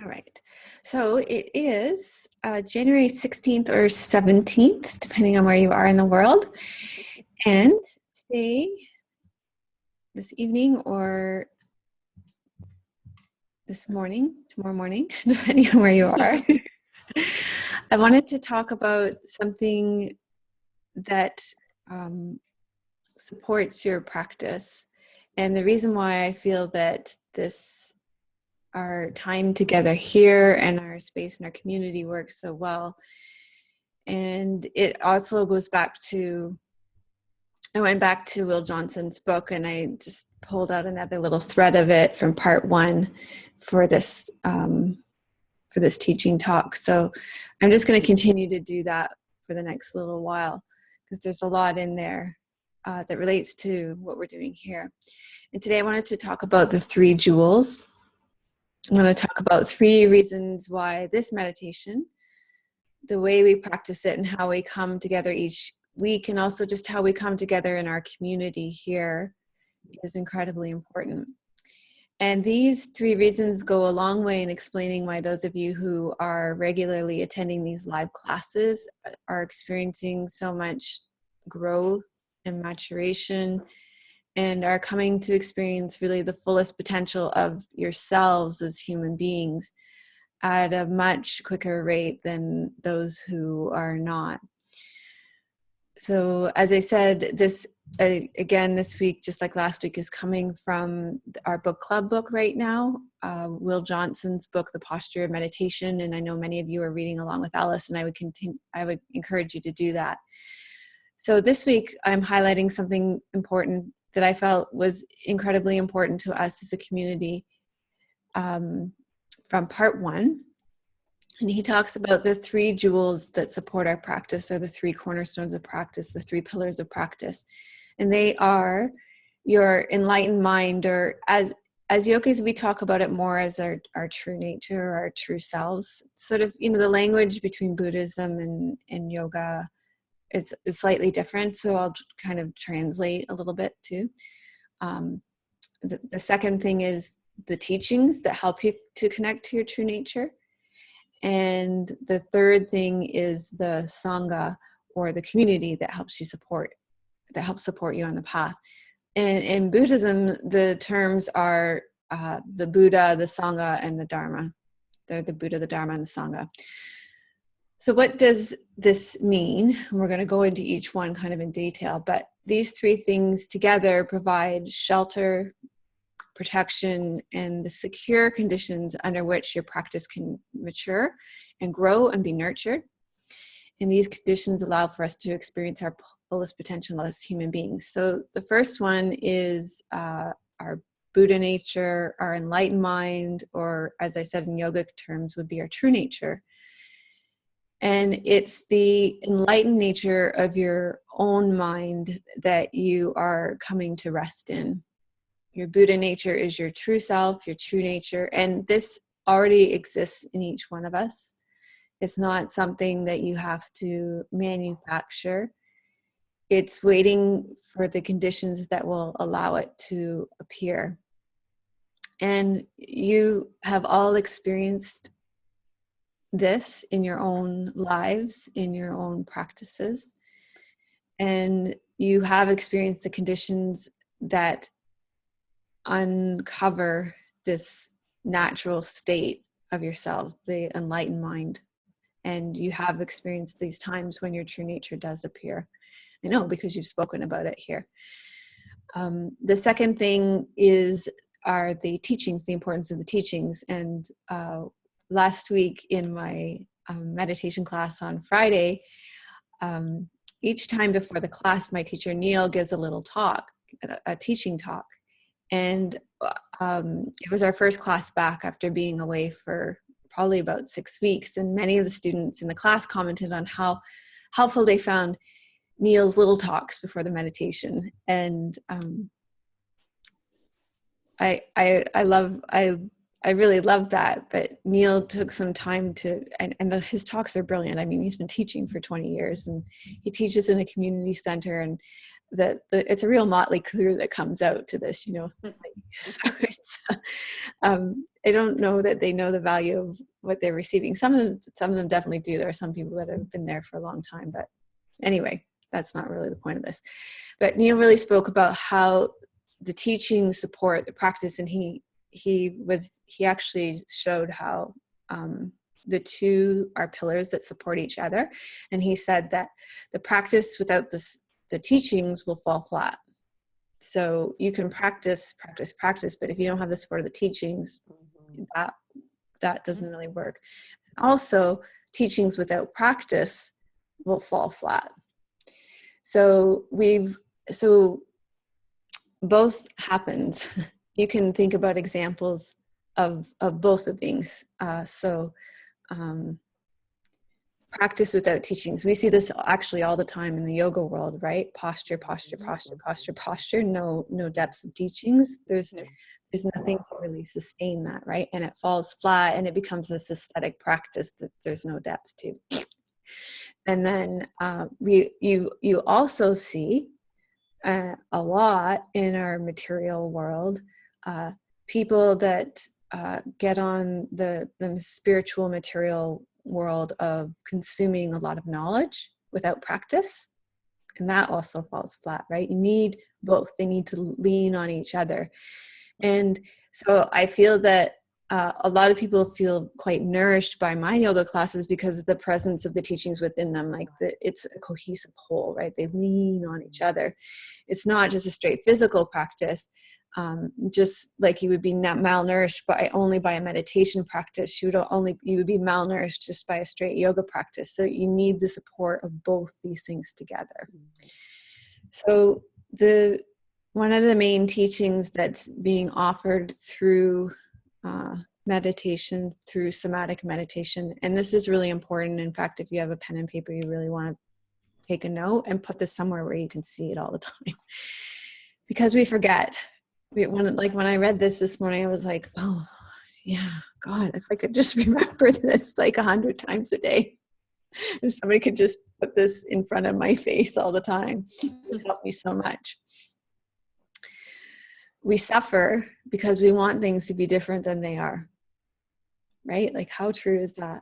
All right. So it is January 16th or 17th, depending on where you are in the world. And today, this evening, or this morning, tomorrow morning, depending on where you are, I wanted to talk about something that supports your practice. And the reason why I feel that our time together here and our space and our community works so well. And it also goes back to, I went back to Will Johnson's book and I just pulled out another little thread of it from part 1 for this teaching talk. So I'm just going to continue to do that for the next little while because there's a lot in there that relates to what we're doing here. And today I wanted to talk about the 3 jewels. I'm going to talk about 3 reasons why this meditation, the way we practice it and how we come together each week, and also just how we come together in our community here, is incredibly important. And these 3 reasons go a long way in explaining why those of you who are regularly attending these live classes are experiencing so much growth and maturation and are coming to experience really the fullest potential of yourselves as human beings at a much quicker rate than those who are not. So as I said, this again this week, just like last week, is coming from our book club book right now, Will Johnson's book, The Posture of Meditation. And I know many of you are reading along with Alice, and I would encourage you to do that. So this week I'm highlighting something important that I felt was incredibly important to us as a community from part 1. And he talks about the 3 jewels that support our practice, or the 3 cornerstones of practice, the 3 pillars of practice. And they are your enlightened mind, or as yogis, we talk about it more as our true nature, our true selves. Sort of, the language between Buddhism and yoga is slightly different. So I'll kind of translate a little bit too. The second thing is the teachings that help you to connect to your true nature. And the third thing is the Sangha, or the community that helps support you on the path. And in Buddhism, the terms are the Buddha, the Sangha, and the Dharma. They're the Buddha, the Dharma, and the Sangha. So what does this mean? We're going to go into each one kind of in detail, but these 3 things together provide shelter, protection, and the secure conditions under which your practice can mature and grow and be nurtured. And these conditions allow for us to experience our fullest potential as human beings. So the first one is our Buddha nature, our enlightened mind, or as I said in yogic terms, would be our true nature. And it's the enlightened nature of your own mind that you are coming to rest in. Your Buddha nature is your true self, your true nature, and this already exists in each one of us. It's not something that you have to manufacture. It's waiting for the conditions that will allow it to appear. And you have all experienced this in your own lives, in your own practices. And you have experienced the conditions that uncover this natural state of yourselves, the enlightened mind. And you have experienced these times when your true nature does appear. I know, because you've spoken about it here. The second thing are the teachings, the importance of the teachings. And last week in my meditation class on Friday, each time before the class, my teacher Neil gives a little talk, a teaching talk. And it was our first class back after being away for probably about 6 weeks. And many of the students in the class commented on how helpful they found Neil's little talks before the meditation. And I really love that. But Neil took some time his talks are brilliant. I mean, he's been teaching for 20 years and he teaches in a community center, and it's a real motley crew that comes out to this, So I don't know that they know the value of what they're receiving. Some of them definitely do. There are some people that have been there for a long time, but anyway, that's not really the point of this. But Neil really spoke about how the teaching support the practice, and he actually showed how the two are pillars that support each other. And he said that the practice without the teachings will fall flat. So you can practice, but if you don't have the support of the teachings, that doesn't really work. Also, teachings without practice will fall flat. So both happens. You can think about examples of both of things. Practice without teachings. We see this actually all the time in the yoga world, right? Posture. No depth of teachings. There's nothing to really sustain that, right? And it falls flat, and it becomes this aesthetic practice that there's no depth to. And then you also see a lot in our material world, people that get on the spiritual material world of consuming a lot of knowledge without practice, and that also falls flat, right? You need both. They need to lean on each other. And so I feel that a lot of people feel quite nourished by my yoga classes because of the presence of the teachings within them. Like it's a cohesive whole, right? They lean on each other. It's not just a straight physical practice. Just like you would be malnourished only by a meditation practice, you would be malnourished just by a straight yoga practice. So you need the support of both these things together. So one of the main teachings that's being offered through meditation, through somatic meditation, and this is really important. In fact, if you have a pen and paper, you really want to take a note and put this somewhere where you can see it all the time, because we forget. When I read this morning, I was like, oh yeah, God, if I could just remember this like 100 times a day, if somebody could just put this in front of my face all the time, it would help me so much. We suffer because we want things to be different than they are, right? Like, how true is that?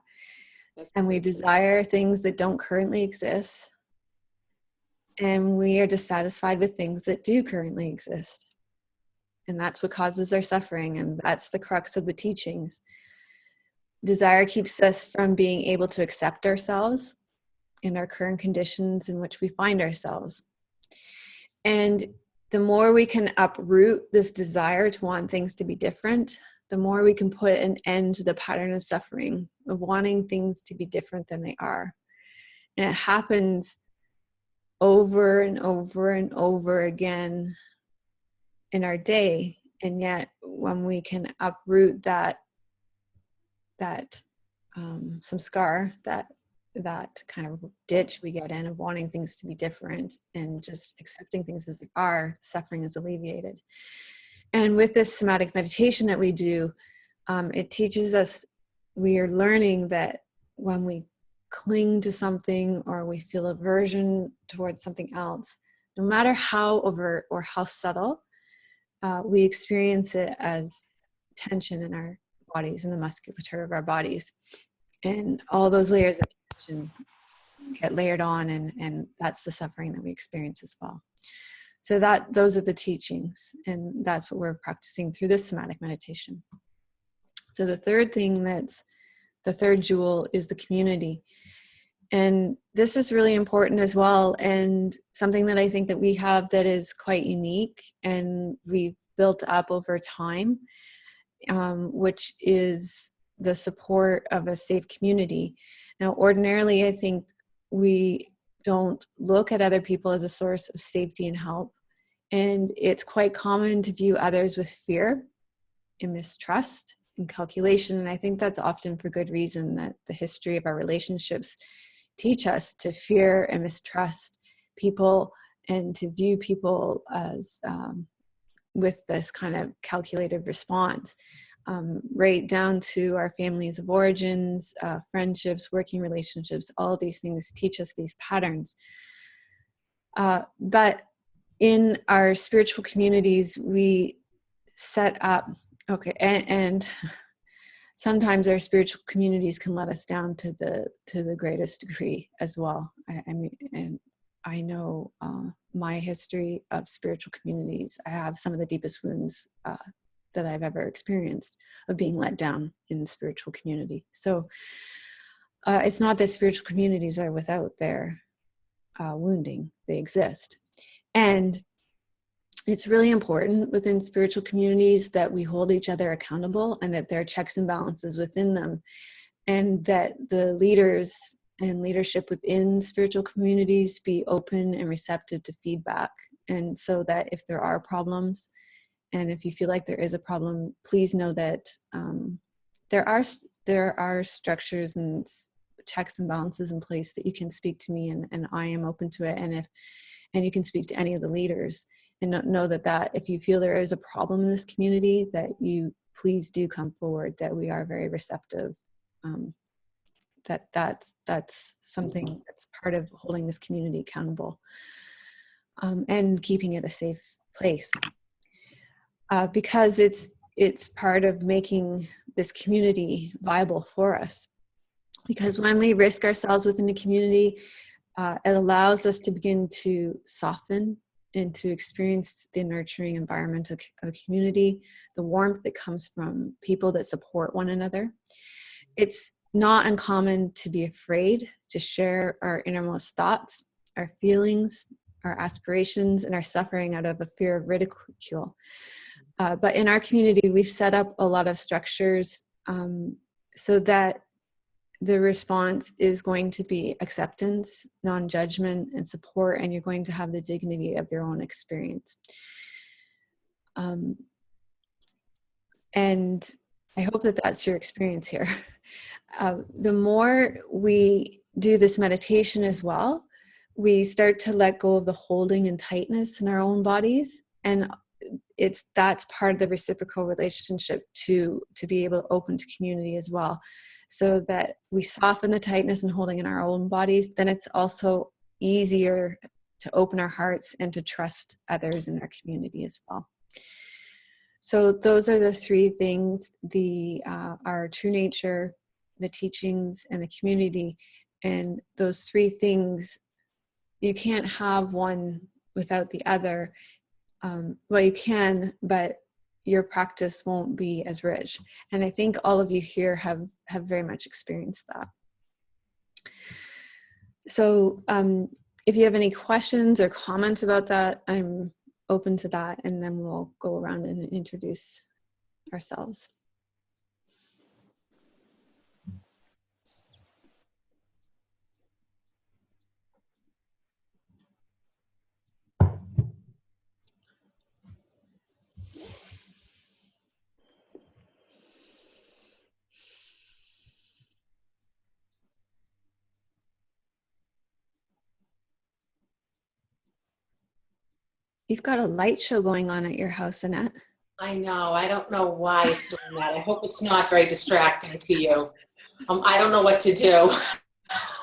And we desire things that don't currently exist, and we are dissatisfied with things that do currently exist. And that's what causes our suffering, and that's the crux of the teachings. Desire keeps us from being able to accept ourselves in our current conditions in which we find ourselves. And the more we can uproot this desire to want things to be different, the more we can put an end to the pattern of suffering, of wanting things to be different than they are. And it happens over and over and over again in our day. And yet when we can uproot that samskar, that kind of ditch we get in of wanting things to be different and just accepting things as they are, suffering is alleviated. And with this somatic meditation that we do, it teaches us, we are learning that when we cling to something or we feel aversion towards something else, no matter how overt or how subtle, we experience it as tension in our bodies, in the musculature of our bodies. And all those layers of tension get layered on, and that's the suffering that we experience as well. So those are the teachings, and that's what we're practicing through this somatic meditation. So the third jewel is the community. And this is really important as well, and something that I think that we have that is quite unique and we've built up over time, which is the support of a safe community. Now, ordinarily, I think we don't look at other people as a source of safety and help. And it's quite common to view others with fear and mistrust and calculation. And I think that's often for good reason, that the history of our relationships teach us to fear and mistrust people and to view people as with this kind of calculated response. Right down to our families of origins, friendships, working relationships, all of these things teach us these patterns. But in our spiritual communities, we set up, and sometimes our spiritual communities can let us down to the greatest degree as well. I mean, and I know my history of spiritual communities, I have some of the deepest wounds that I've ever experienced of being let down in spiritual community. So it's not that spiritual communities are without their wounding. They exist. And it's really important within spiritual communities that we hold each other accountable and that there are checks and balances within them, and that the leaders and leadership within spiritual communities be open and receptive to feedback. And so that if there are problems, and if you feel like there is a problem, please know that there are structures and checks and balances in place that you can speak to me, and I am open to it. And you can speak to any of the leaders, and know that if you feel there is a problem in this community, that you please do come forward, that we are very receptive. That's something that's part of holding this community accountable, and keeping it a safe place, because it's part of making this community viable for us. Because when we risk ourselves within a community, it allows us to begin to soften and to experience the nurturing environment of a community, the warmth that comes from people that support one another. It's not uncommon to be afraid to share our innermost thoughts, our feelings, our aspirations, and our suffering out of a fear of ridicule. But in our community, we've set up a lot of structures so that the response is going to be acceptance, non-judgment, and support, and you're going to have the dignity of your own experience. And I hope that that's your experience here. The more we do this meditation as well, we start to let go of the holding and tightness in our own bodies, and that's part of the reciprocal relationship to be able to open to community as well. So that we soften the tightness and holding in our own bodies, then it's also easier to open our hearts and to trust others in our community as well. So those are the three things: our true nature, the teachings, and the community. And those three things, you can't have one without the other. Well, you can, but your practice won't be as rich. And I think all of you here have very much experienced that. So if you have any questions or comments about that, I'm open to that, and then we'll go around and introduce ourselves. You've got a light show going on at your house, Annette. I know. I don't know why it's doing that. I hope it's not very distracting to you. I don't know what to do.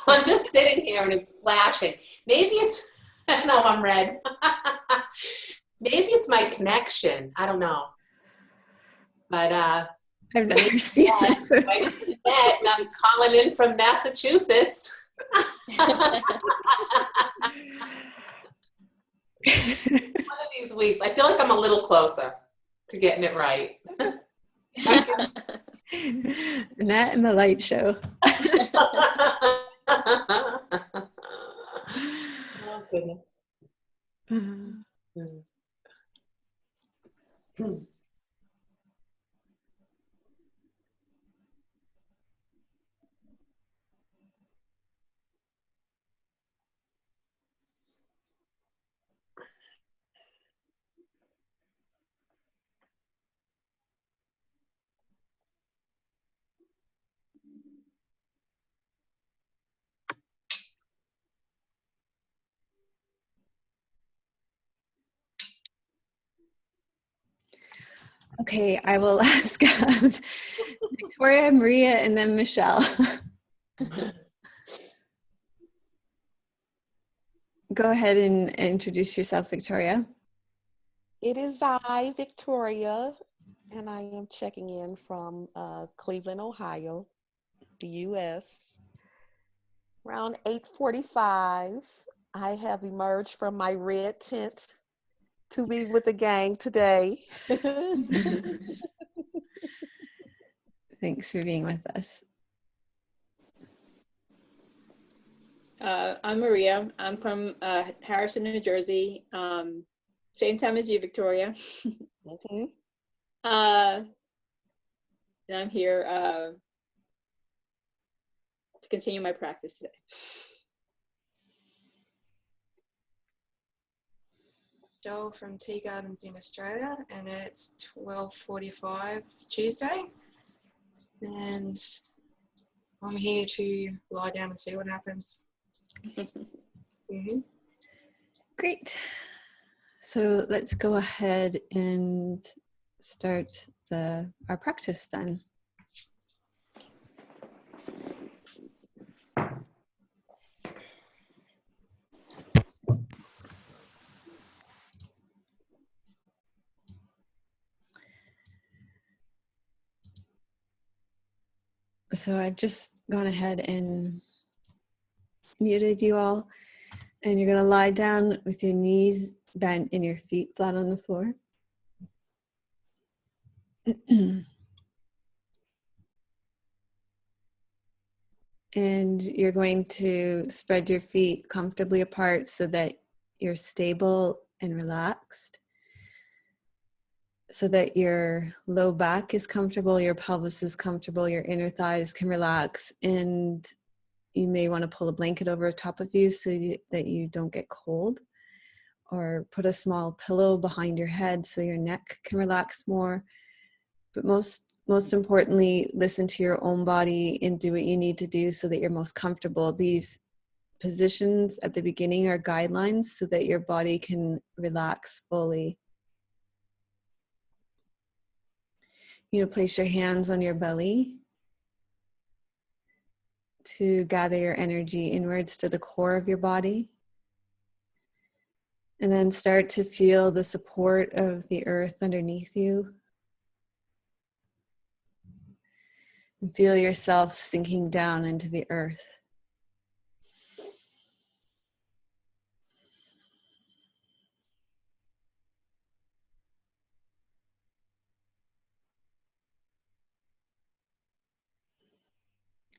I'm just sitting here and it's flashing. Maybe it's, no, I'm red. Maybe it's my connection. I don't know. But I've never seen that. And I'm calling in from Massachusetts. One of these weeks, I feel like I'm a little closer to getting it right. Annette and the light show. Oh, goodness. Okay, I will ask Victoria, Maria, and then Michelle. Go ahead and introduce yourself, Victoria. It is I, Victoria. And I am checking in from Cleveland, Ohio, the U.S. Around 8:45, I have emerged from my red tent to be with the gang today. Thanks for being with us. I'm Maria. I'm from Harrison, New Jersey. Same time as you, Victoria. Mhm. And I'm here to continue my practice today. Joel from Tea Gardens in Australia, and it's 12:45 Tuesday, and I'm here to lie down and see what happens. Great. So let's go ahead and start our practice then. So I've just gone ahead and muted you all, and you're going to lie down with your knees bent and your feet flat on the floor. And you're going to spread your feet comfortably apart so that you're stable and relaxed, so that your low back is comfortable, your pelvis is comfortable, your inner thighs can relax, and you may want to pull a blanket over top of you so that you don't get cold, or put a small pillow behind your head so your neck can relax more. But most importantly, listen to your own body and do what you need to do so that you're most comfortable. These positions at the beginning are guidelines so that your body can relax fully. You place your hands on your belly to gather your energy inwards to the core of your body. And then start to feel the support of the earth underneath you. And feel yourself sinking down into the earth.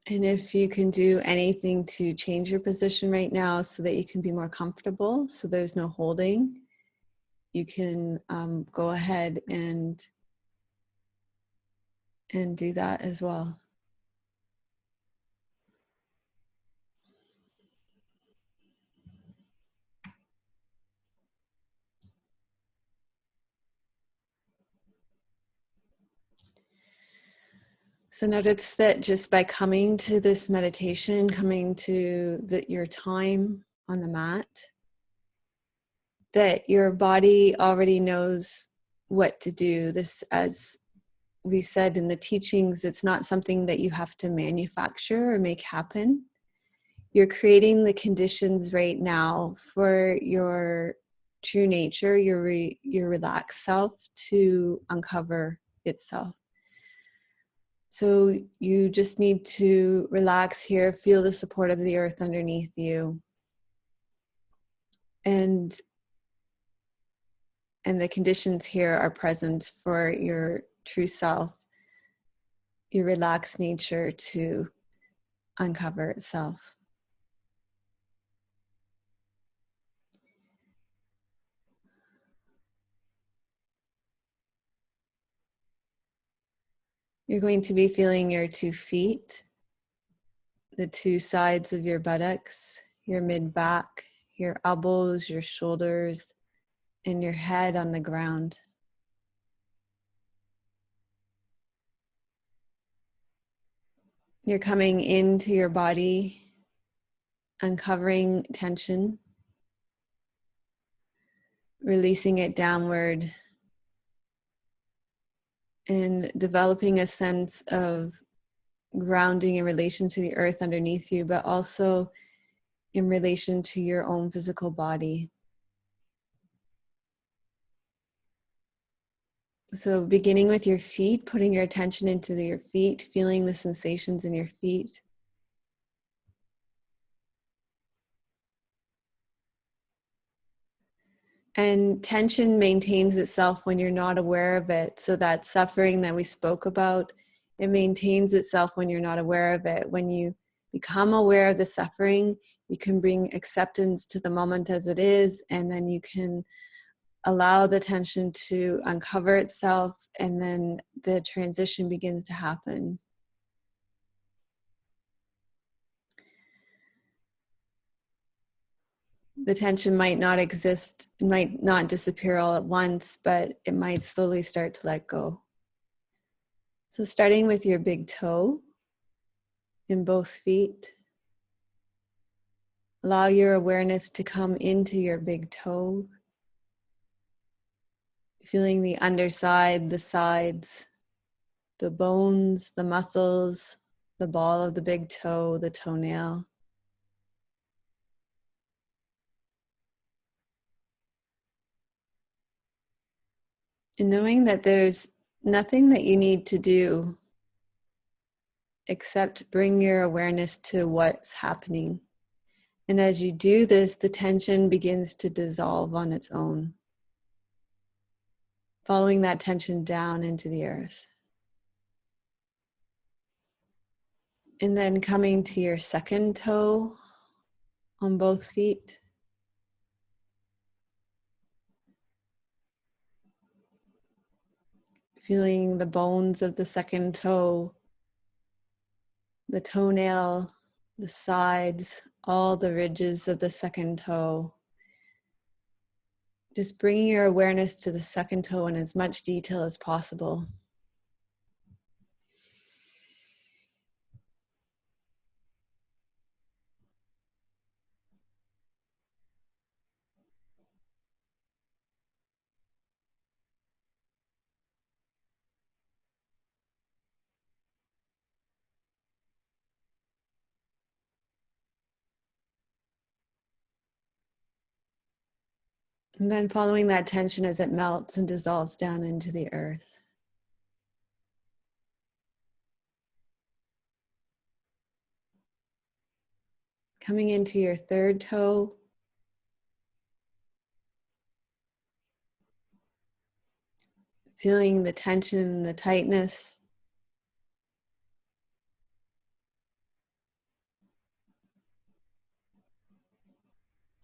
And if you can do anything to change your position right now so that you can be more comfortable, so there's no holding, you can go ahead and do that as well. So notice that just by coming to this meditation, coming to your time on the mat, that your body already knows what to do. This, as we said in the teachings, it's not something that you have to manufacture or make happen. You're creating the conditions right now for your true nature, your relaxed self to uncover itself. So you just need to relax here, feel the support of the earth underneath you. And the conditions here are present for your true self, your relaxed nature to uncover itself. You're going to be feeling your 2 feet, the 2 sides of your buttocks, your mid-back, your elbows, your shoulders, and your head on the ground. You're coming into your body, uncovering tension, releasing it downward, and developing a sense of grounding in relation to the earth underneath you, but also in relation to your own physical body. So beginning with your feet, putting your attention into your feet, feeling the sensations in your feet. And tension maintains itself when you're not aware of it. So that suffering that we spoke about, it maintains itself when you're not aware of it. When you become aware of the suffering, you can bring acceptance to the moment as it is, and then you can allow the tension to uncover itself, and then the transition begins to happen. The tension might not exist, it might not disappear all at once, but it might slowly start to let go. So starting with your big toe in both feet, allow your awareness to come into your big toe, feeling the underside, the sides, the bones, the muscles, the ball of the big toe, the toenail. And knowing that there's nothing that you need to do except bring your awareness to what's happening. And as you do this, the tension begins to dissolve on its own, following that tension down into the earth. And then coming to your second toe on both feet. Feeling the bones of the second toe, the toenail, the sides, all the ridges of the second toe. Just bringing your awareness to the second toe in as much detail as possible. And then following that tension as it melts and dissolves down into the earth. Coming into your third toe. Feeling the tension and the tightness.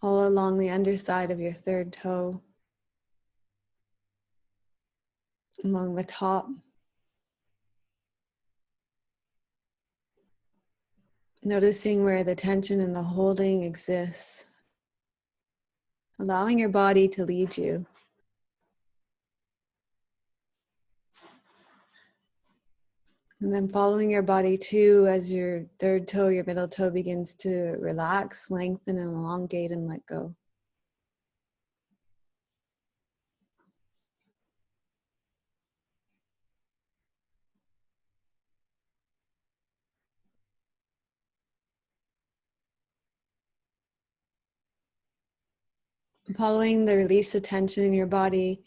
All along the underside of your third toe. Along the top. Noticing where the tension and the holding exists. Allowing your body to lead you. And then following your body too, as your third toe, your middle toe begins to relax, lengthen, and elongate and let go. Following the release of tension in your body,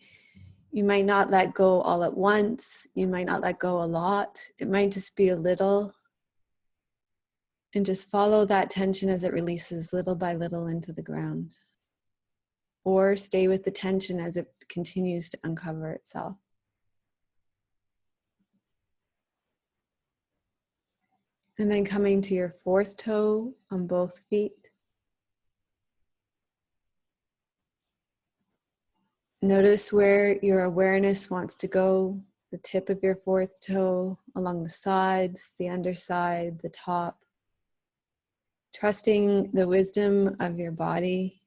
you might not let go all at once. You might not let go a lot. It might just be a little. And just follow that tension as it releases little by little into the ground. Or stay with the tension as it continues to uncover itself. And then coming to your fourth toe on both feet. Notice where your awareness wants to go, the tip of your fourth toe, along the sides, the underside, the top. Trusting the wisdom of your body.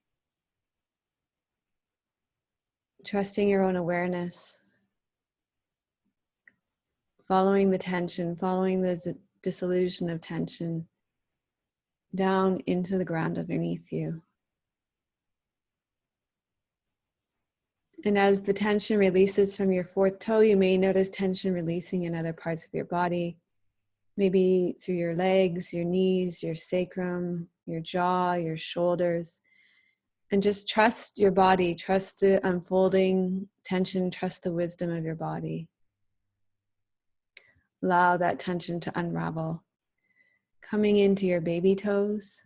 Trusting your own awareness. Following the tension, following the dissolution of tension down into the ground underneath you. And as the tension releases from your fourth toe, you may notice tension releasing in other parts of your body, maybe through your legs, your knees, your sacrum, your jaw, your shoulders. And just trust your body, trust the unfolding tension, trust the wisdom of your body. Allow that tension to unravel. Coming into your baby toes,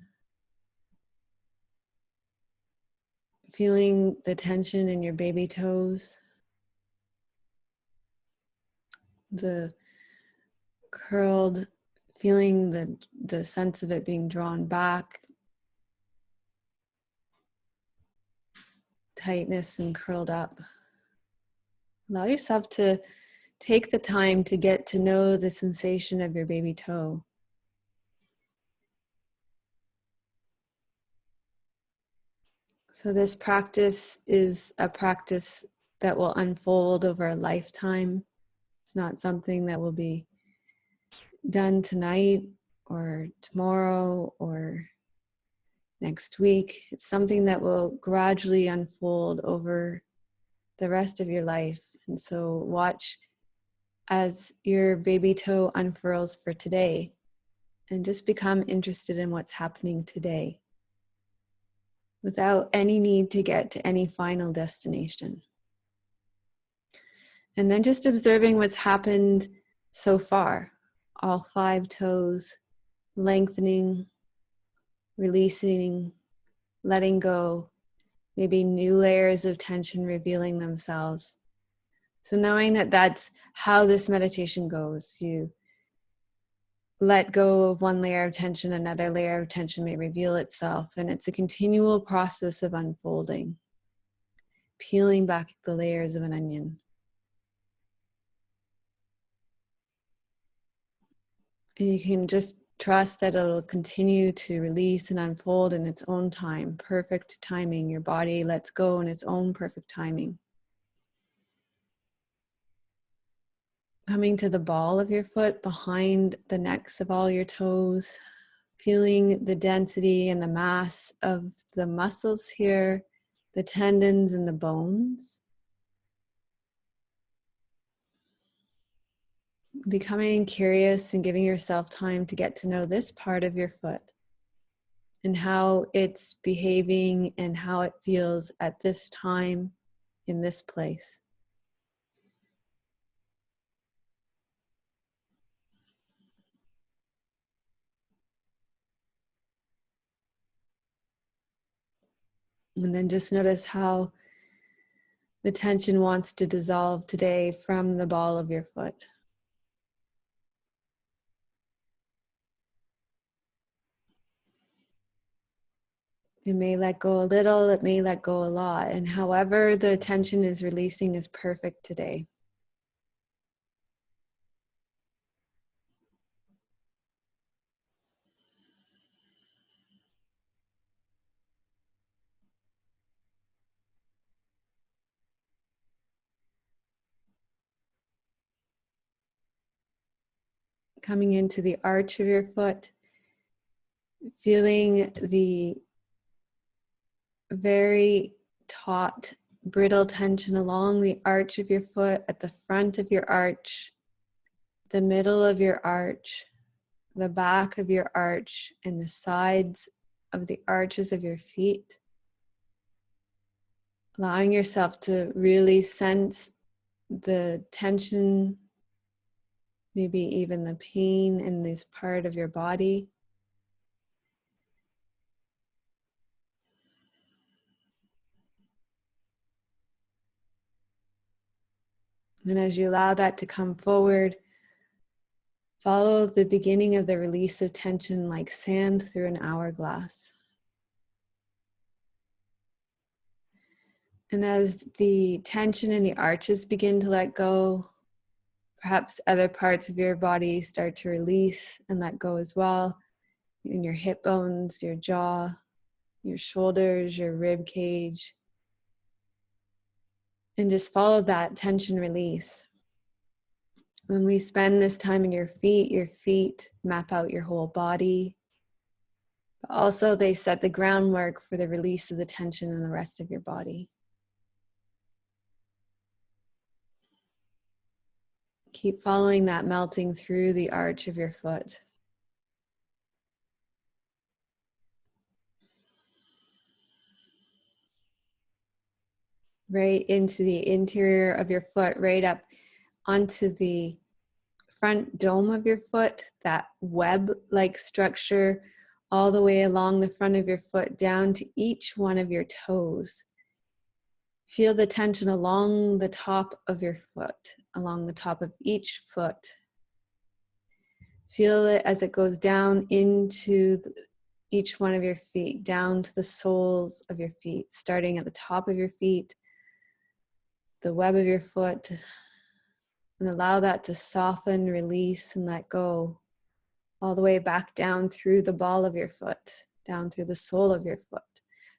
feeling the tension in your baby toes, the curled, feeling the sense of it being drawn back, tightness and curled up. Allow yourself to take the time to get to know the sensation of your baby toe. So this practice is a practice that will unfold over a lifetime. It's not something that will be done tonight or tomorrow or next week. It's something that will gradually unfold over the rest of your life. And so watch as your baby toe unfurls for today and just become interested in what's happening today without any need to get to any final destination. And then just observing what's happened so far. All 5 toes lengthening, releasing, letting go, maybe new layers of tension revealing themselves. So knowing that that's how this meditation goes. You let go of one layer of tension, another layer of tension may reveal itself, and it's a continual process of unfolding, peeling back the layers of an onion. And you can just trust that it'll continue to release and unfold in its own time, perfect timing. Your body lets go in its own perfect timing. Coming to the ball of your foot behind the necks of all your toes, feeling the density and the mass of the muscles here, the tendons and the bones. Becoming curious and giving yourself time to get to know this part of your foot and how it's behaving and how it feels at this time in this place. And then just notice how the tension wants to dissolve today from the ball of your foot. It may let go a little, it may let go a lot, and however the tension is releasing is perfect today. Coming into the arch of your foot, feeling the very taut, brittle tension along the arch of your foot, at the front of your arch, the middle of your arch, the back of your arch, and the sides of the arches of your feet. Allowing yourself to really sense the tension, maybe even the pain in this part of your body. And as you allow that to come forward, follow the beginning of the release of tension like sand through an hourglass. And as the tension in the arches begin to let go, perhaps other parts of your body start to release and let go as well. In your hip bones, your jaw, your shoulders, your rib cage. And just follow that tension release. When we spend this time in your feet map out your whole body. But also they set the groundwork for the release of the tension in the rest of your body. Keep following that melting through the arch of your foot. right into the interior of your foot, right up onto the front dome of your foot, that web-like structure, all the way along the front of your foot down to each one of your toes. Feel the tension along the top of your foot, along the top of each foot. Feel it as it goes down into each one of your feet, down to the soles of your feet, starting at the top of your feet, the web of your foot, and allow that to soften, release, and let go, all the way back down through the ball of your foot, down through the sole of your foot,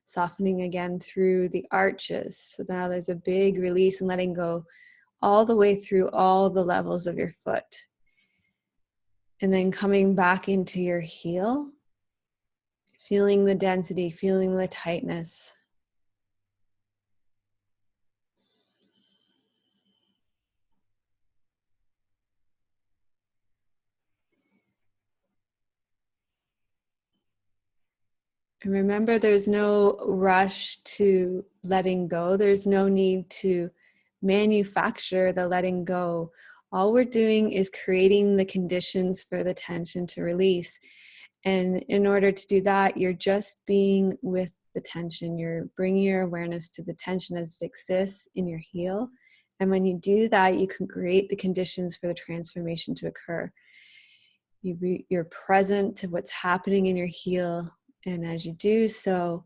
softening again through the arches. So now there's a big release and letting go all the way through all the levels of your foot. And then coming back into your heel, feeling the density, feeling the tightness. And remember, there's no rush to letting go. There's no need to manufacture the letting go. All we're doing is creating the conditions for the tension to release. And in order to do that, you're just being with the tension. You're bringing your awareness to the tension as it exists in your heel. And when you do that, you can create the conditions for the transformation to occur. You're present to what's happening in your heel. And as you do so,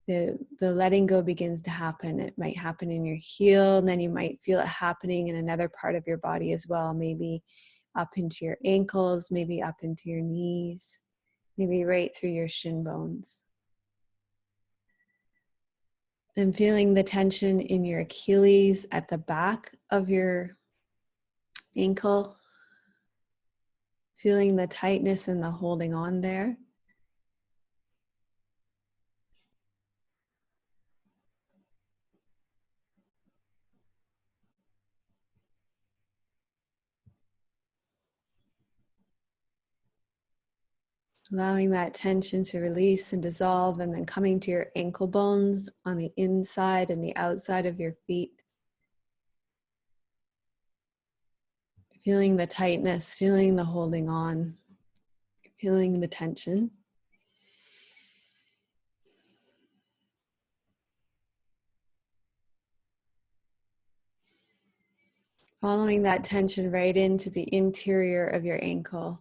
the letting go begins to happen. It might happen in your heel, and then you might feel it happening in another part of your body as well, maybe up into your ankles, maybe up into your knees, maybe right through your shin bones. And feeling the tension in your Achilles at the back of your ankle, feeling the tightness and the holding on there. Allowing that tension to release and dissolve, and then coming to your ankle bones on the inside and the outside of your feet. Feeling the tightness, feeling the holding on, feeling the tension. Following that tension right into the interior of your ankle.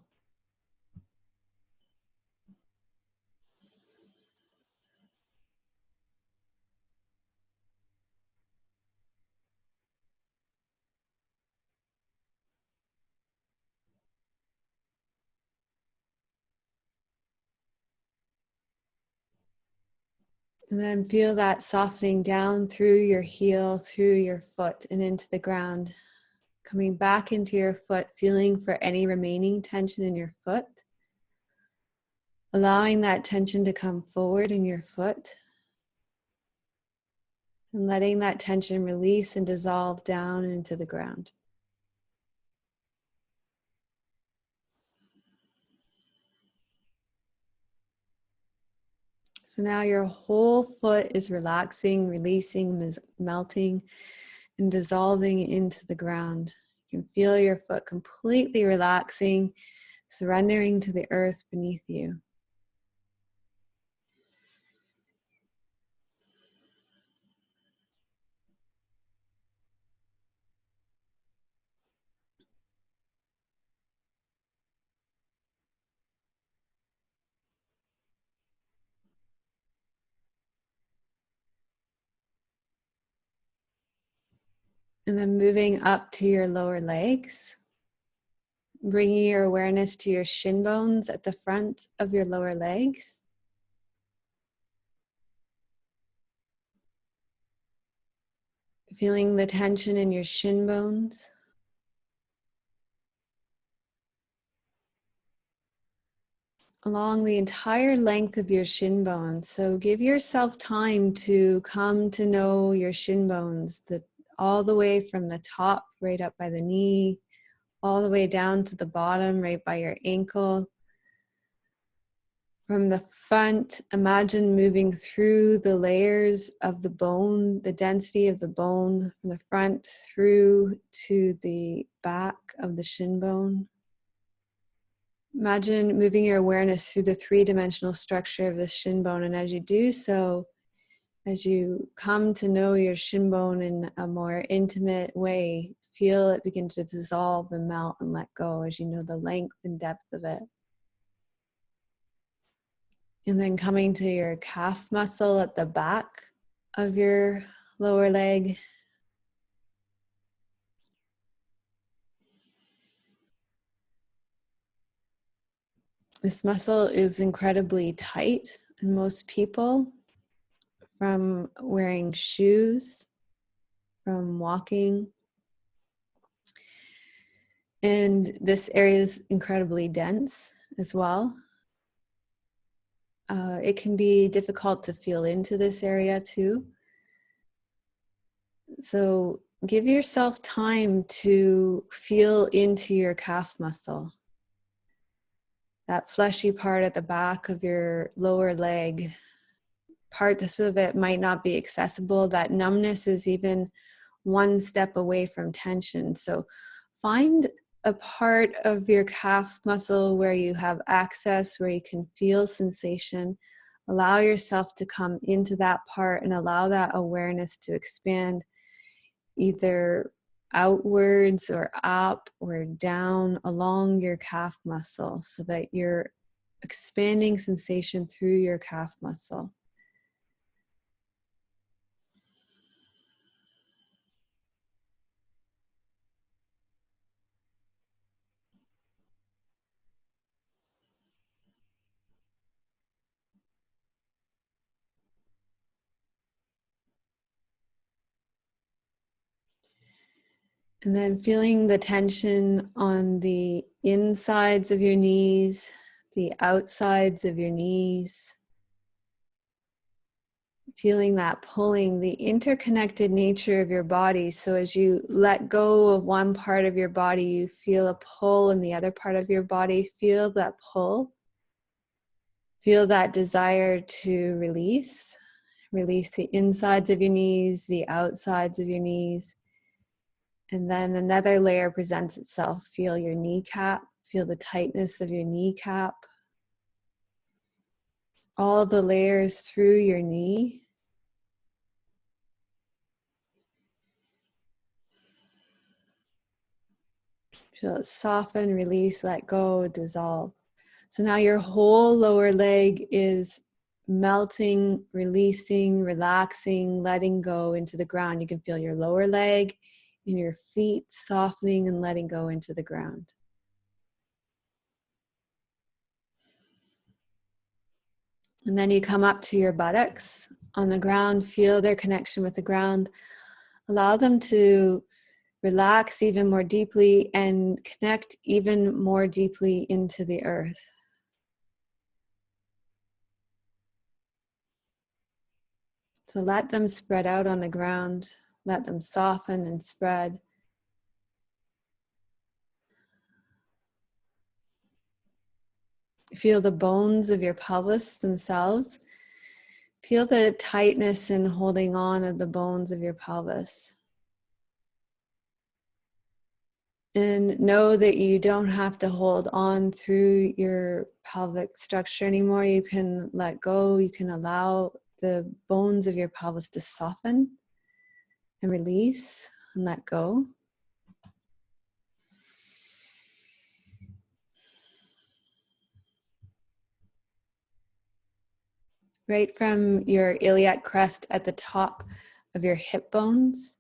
And then feel that softening down through your heel, through your foot, and into the ground. Coming back into your foot, feeling for any remaining tension in your foot. Allowing that tension to come forward in your foot. And letting that tension release and dissolve down into the ground. So now your whole foot is relaxing, releasing, melting, and dissolving into the ground. You can feel your foot completely relaxing, surrendering to the earth beneath you. And then moving up to your lower legs, bringing your awareness to your shin bones at the front of your lower legs. Feeling the tension in your shin bones. Along the entire length of your shin bones. So give yourself time to come to know your shin bones, all the way from the top, right up by the knee, all the way down to the bottom, right by your ankle. From the front, imagine moving through the layers of the bone, the density of the bone, from the front through to the back of the shin bone. Imagine moving your awareness through the three-dimensional structure of the shin bone, and as you do so, as you come to know your shin bone in a more intimate way, feel it begin to dissolve and melt and let go as you know the length and depth of it. And then coming to your calf muscle at the back of your lower leg. This muscle is incredibly tight in most people from wearing shoes, from walking. And this area is incredibly dense as well. It can be difficult to feel into this area too. So give yourself time to feel into your calf muscle. That fleshy part at the back of your lower leg. Parts of it might not be accessible. That numbness is even one step away from tension. So find a part of your calf muscle where you have access, where you can feel sensation. Allow yourself to come into that part and allow that awareness to expand either outwards or up or down along your calf muscle so that you're expanding sensation through your calf muscle. And then feeling the tension on the insides of your knees, the outsides of your knees. Feeling that pulling, the interconnected nature of your body. So as you let go of one part of your body, you feel a pull in the other part of your body. Feel that pull. Feel that desire to release. Release the insides of your knees, the outsides of your knees. And then another layer presents itself. Feel your kneecap. Feel the tightness of your kneecap. All the layers through your knee. Feel it soften, release, let go, dissolve. So now your whole lower leg is melting, releasing, relaxing, letting go into the ground. You can feel your lower leg and your feet softening and letting go into the ground. And then you come up to your buttocks on the ground, feel their connection with the ground. Allow them to relax even more deeply and connect even more deeply into the earth. So let them spread out on the ground. Let them soften and spread. Feel the bones of your pelvis themselves. Feel the tightness and holding on of the bones of your pelvis. And know that you don't have to hold on through your pelvic structure anymore. You can let go. You can allow the bones of your pelvis to soften and release and let go. Right from your iliac crest at the top of your hip bones.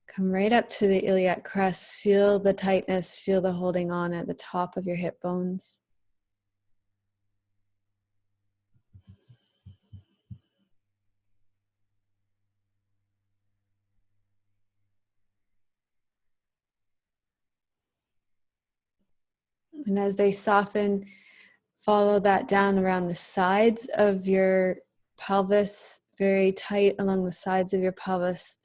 Come right up to the iliac crest. Feel the tightness, feel the holding on at the top of your hip bones. And as they soften, follow that down around the sides of your pelvis, very tight along the sides of your pelvis.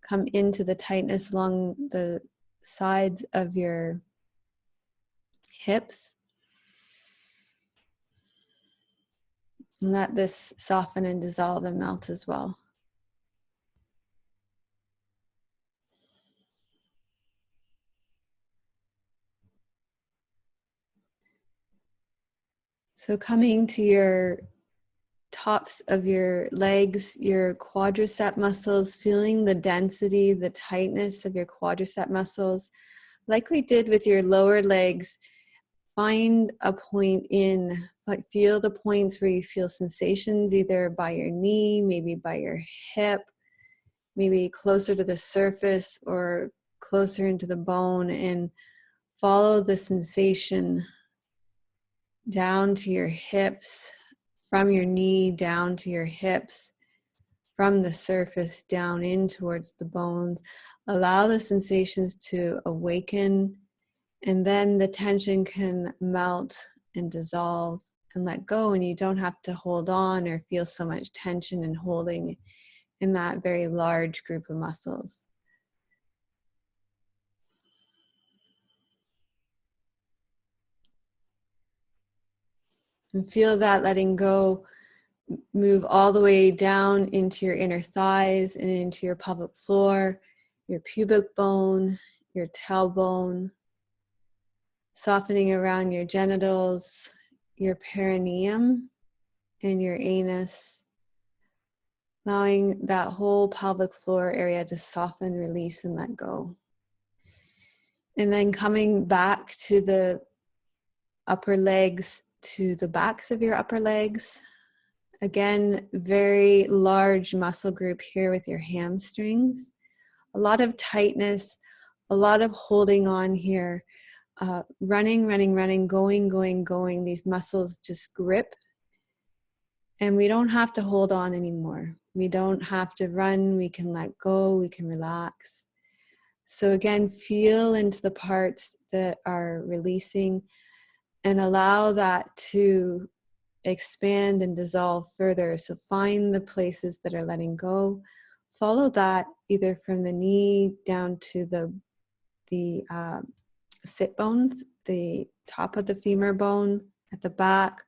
Come into the tightness along the sides of your hips. And let this soften and dissolve and melt as well. So coming to your tops of your legs, your quadricep muscles, feeling the density, the tightness of your quadricep muscles. Like we did with your lower legs, find a point in, like feel the points where you feel sensations, either by your knee, maybe by your hip, maybe closer to the surface or closer into the bone, and follow the sensation down to your hips, from your knee down to your hips, from the surface down in towards the bones. Allow the sensations to awaken, and then the tension can melt and dissolve and let go, and you don't have to hold on or feel so much tension and holding in that very large group of muscles. And feel that letting go move all the way down into your inner thighs and into your pelvic floor, your pubic bone, your tailbone, softening around your genitals, your perineum, and your anus, allowing that whole pelvic floor area to soften, release, and let go. And then coming back to the upper legs, to the backs of your upper legs. Again, very large muscle group here with your hamstrings. A lot of tightness, a lot of holding on here. Running, going. These muscles just grip. And we don't have to hold on anymore. We don't have to run. We can let go. We can relax. So again, feel into the parts that are releasing and allow that to expand and dissolve further. So find the places that are letting go. Follow that either from the knee down to the sit bones, the top of the femur bone at the back.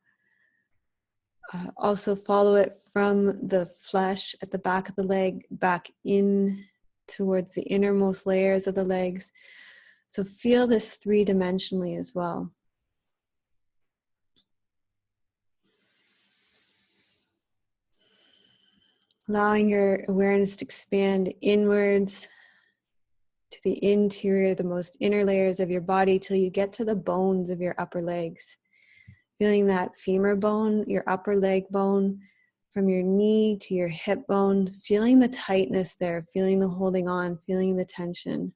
Also follow it from the flesh at the back of the leg back in towards the innermost layers of the legs. So feel this three-dimensionally as well. Allowing your awareness to expand inwards to the interior, the most inner layers of your body, till you get to the bones of your upper legs. Feeling that femur bone, your upper leg bone, from your knee to your hip bone, feeling the tightness there, feeling the holding on, feeling the tension.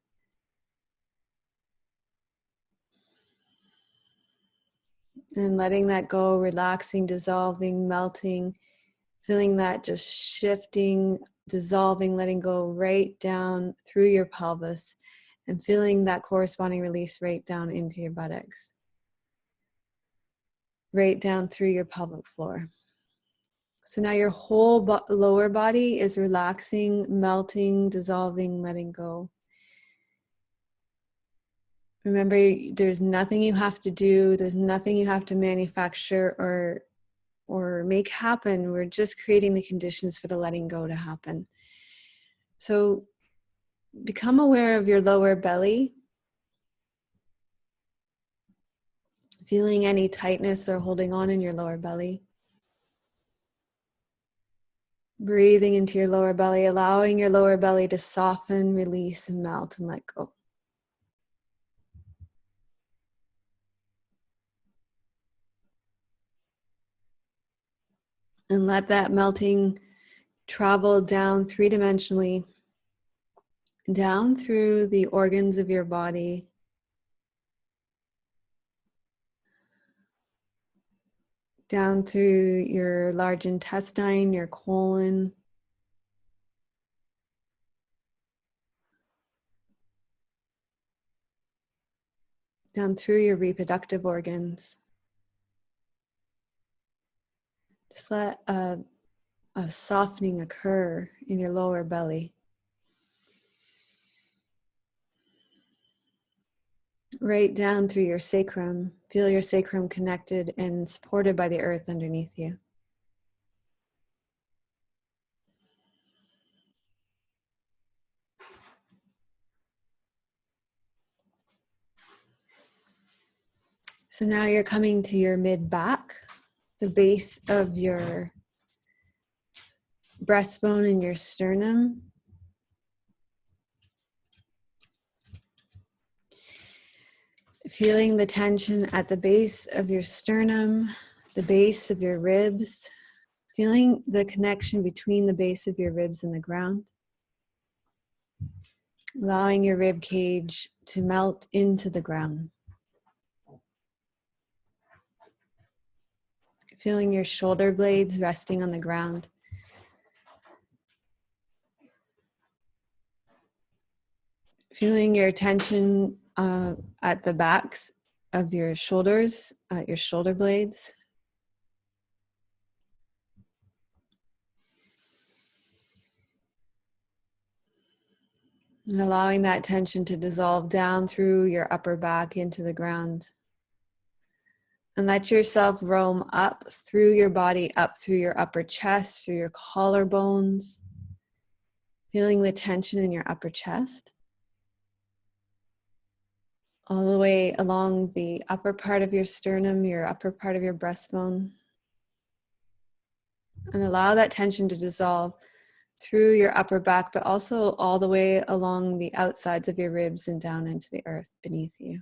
And letting that go, relaxing, dissolving, melting, feeling that just shifting, dissolving, letting go right down through your pelvis, and feeling that corresponding release right down into your buttocks, right down through your pelvic floor. So now your whole lower body is relaxing, melting, dissolving, letting go. Remember, there's nothing you have to do. There's nothing you have to manufacture or make happen. We're just creating the conditions for the letting go to happen. So become aware of your lower belly. Feeling any tightness or holding on in your lower belly. Breathing into your lower belly, allowing your lower belly to soften, release, and melt and let go. And let that melting travel down three-dimensionally, down through the organs of your body, down through your large intestine, your colon, down through your reproductive organs. Just let a softening occur in your lower belly. Right down through your sacrum. Feel your sacrum connected and supported by the earth underneath you. So now you're coming to your mid back, the base of your breastbone and your sternum. Feeling the tension at the base of your sternum, the base of your ribs, feeling the connection between the base of your ribs and the ground. Allowing your rib cage to melt into the ground. Feeling your shoulder blades resting on the ground. Feeling your tension at the backs of your shoulders, at your shoulder blades. And allowing that tension to dissolve down through your upper back into the ground. And let yourself roam up through your body, up through your upper chest, through your collarbones. Feeling the tension in your upper chest. All the way along the upper part of your sternum, your upper part of your breastbone. And allow that tension to dissolve through your upper back, but also all the way along the outsides of your ribs and down into the earth beneath you.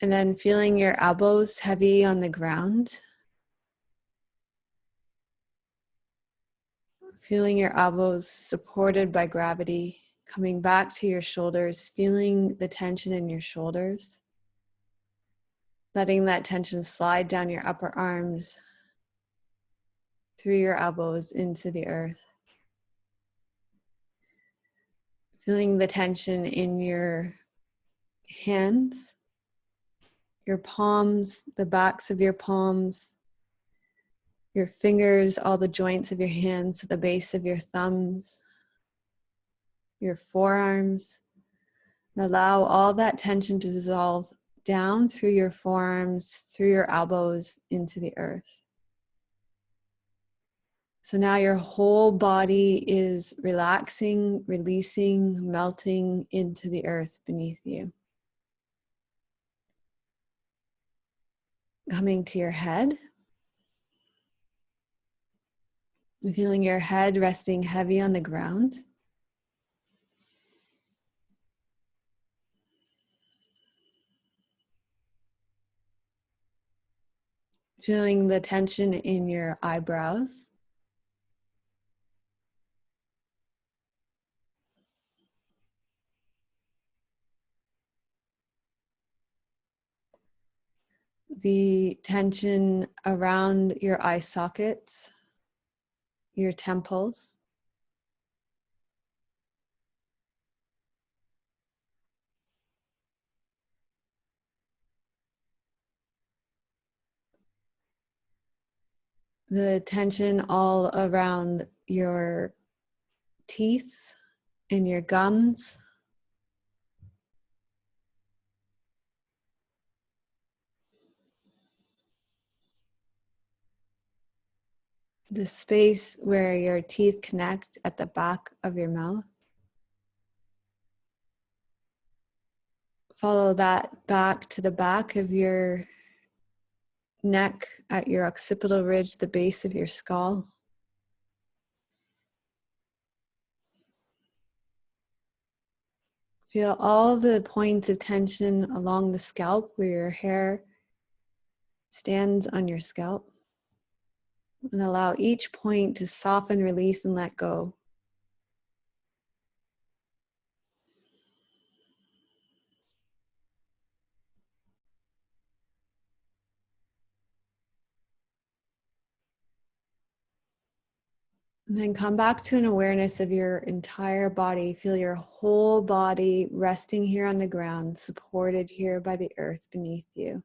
And then feeling your elbows heavy on the ground. Feeling your elbows supported by gravity, coming back to your shoulders, feeling the tension in your shoulders. Letting that tension slide down your upper arms, through your elbows into the earth. Feeling the tension in your hands, your palms, the backs of your palms, your fingers, all the joints of your hands, the base of your thumbs, your forearms. And allow all that tension to dissolve down through your forearms, through your elbows, into the earth. So now your whole body is relaxing, releasing, melting into the earth beneath you. Coming to your head. Feeling your head resting heavy on the ground. Feeling the tension in your eyebrows. The tension around your eye sockets, your temples. The tension all around your teeth and your gums. The space where your teeth connect at the back of your mouth. Follow that back to the back of your neck at your occipital ridge, the base of your skull. Feel all the points of tension along the scalp where your hair stands on your scalp. And allow each point to soften, release, and let go. And then come back to an awareness of your entire body. Feel your whole body resting here on the ground, supported here by the earth beneath you.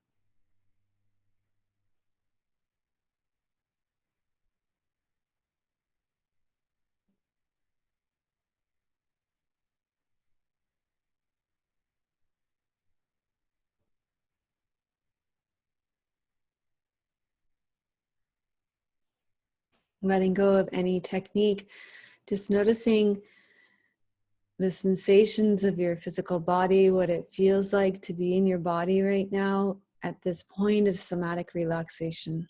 Letting go of any technique, just noticing the sensations of your physical body, what it feels like to be in your body right now at this point of somatic relaxation.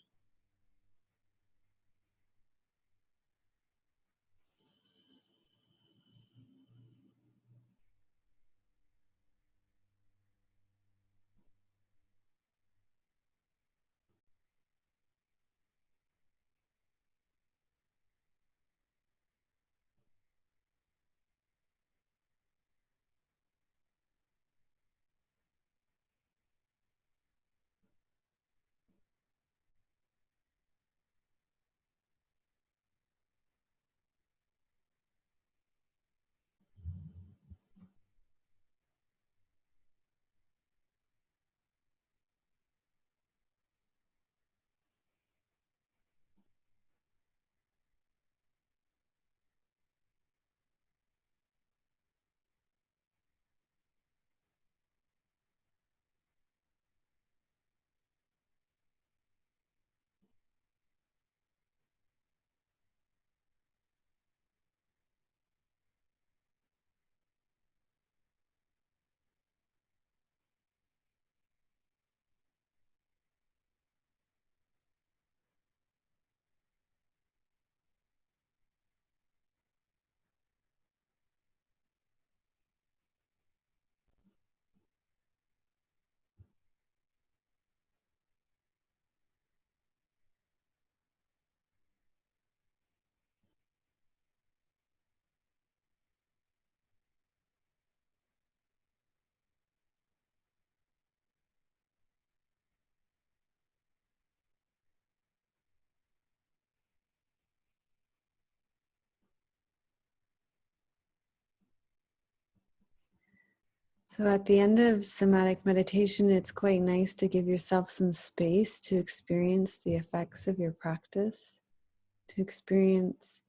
So at the end of somatic meditation, it's quite nice to give yourself some space to experience the effects of your practice, to experience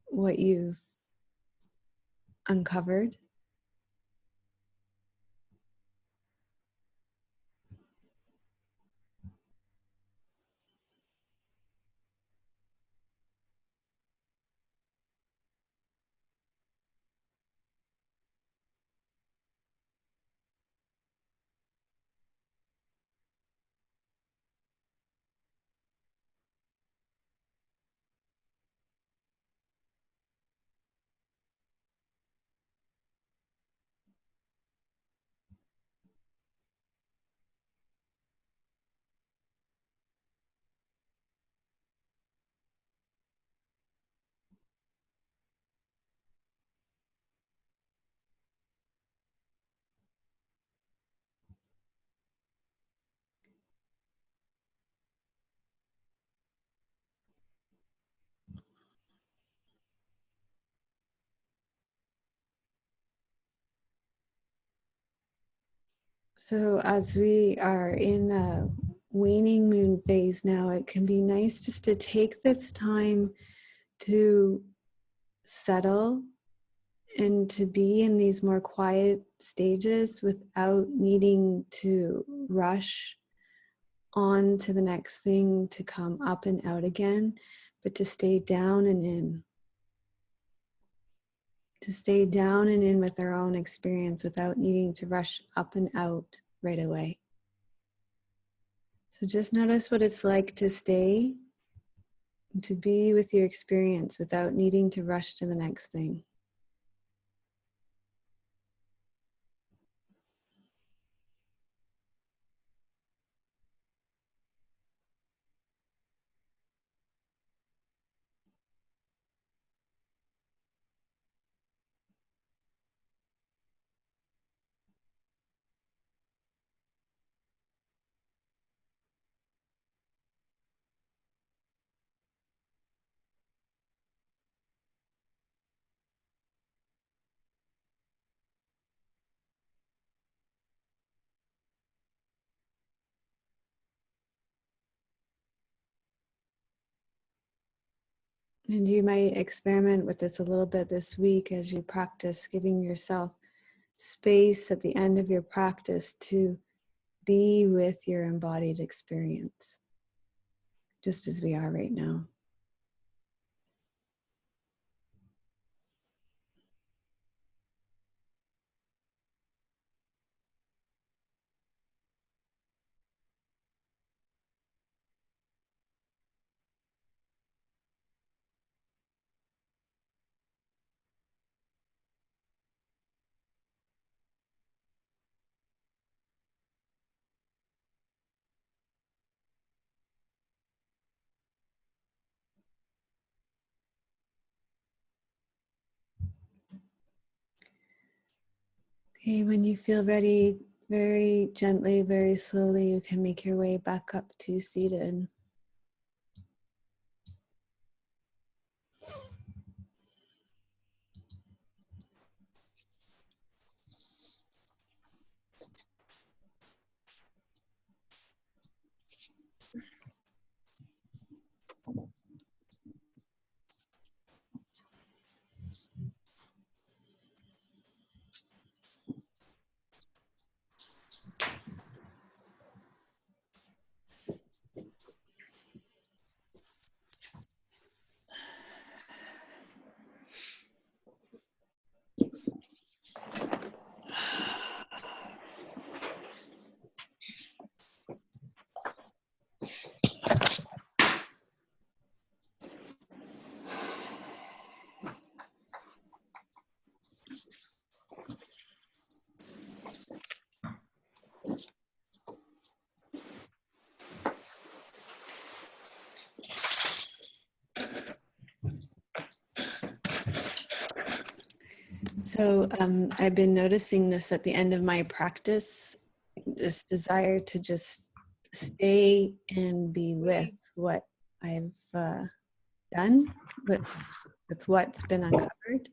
what you've uncovered. So as we are in a waning moon phase now, it can be nice just to take this time to settle and to be in these more quiet stages without needing to rush on to the next thing to come up and out again, but to stay down and in. To stay down and in with our own experience without needing to rush up and out right away. So just notice what it's like to stay, to be with your experience without needing to rush to the next thing. And you might experiment with this a little bit this week as you practice, giving yourself space at the end of your practice to be with your embodied experience, just as we are right now. Okay, when you feel ready, very gently, very slowly, you can make your way back up to seated. So I've been noticing this at the end of my practice, this desire to just stay and be with what I've done, but with what's been uncovered,